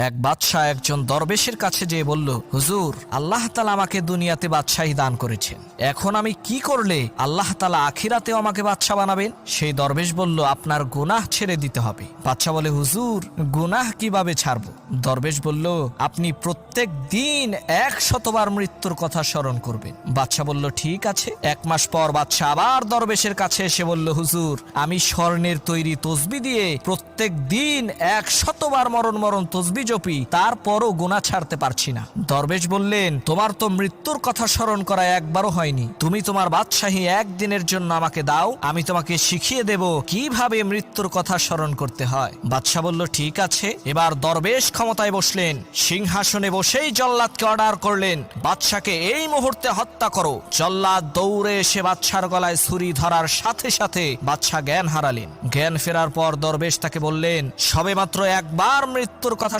এক বাদশাহ একজন দরবেশের কাছে যেয়ে বলল, হুজুর, আল্লাহ তাআলা আমাকে দুনিয়াতে বাদশাহী দান করেছেন, এখন আমি কি করলে আল্লাহ তাআলা আখিরাতেও আমাকে বাদশাহ বানাবেন? সেই দরবেশ বলল, আপনার গুনাহ ছেড়ে দিতে হবে। বাদশাহ বলে, হুজুর, গুনাহ কিভাবে ছাড়বো? দরবেশ বলল, আপনি প্রত্যেক দিন 100 বার মৃত্যুর কথা স্মরণ করবেন। বাদশাহ বলল, ঠিক আছে। 1 মাস পর বাদশাহ আবার দরবেশের কাছে এসে বলল, হুজুর, আমি স্বর্ণের তৈরি তসবি দিয়ে প্রত্যেক দিন 100 বার মরণ মরণ তসবি জপি, তারপরও গুনাহ ছাড়তে পারছি না। দরবেশ বললেন, তোমার তো মৃত্যুর কথা স্মরণ করা একবারও হয়নি, তুমি তোমার বাদশাহী একদিনের জন্য আমাকে দাও, আমি তোমাকে শিখিয়ে দেব কিভাবে মৃত্যুর কথা স্মরণ করতে হয়। বাদশাহ বলল, ঠিক আছে। এবার দরবেশ ক্ষমতায় বসলেন, সিংহাসনে বসেই জল্লাদকে অর্ডার করলেন, বাদশাকে এই মুহূর্তে হত্যা করো। জল্লাদ দৌড়ে এসে বাদশার গলায় ছুরি ধরার সাথে সাথে বাদশা জ্ঞান হারালেন। জ্ঞান ফেরার পর দরবেশ তাকে বললেন, সবেমাত্র একবার মৃত্যুর কথা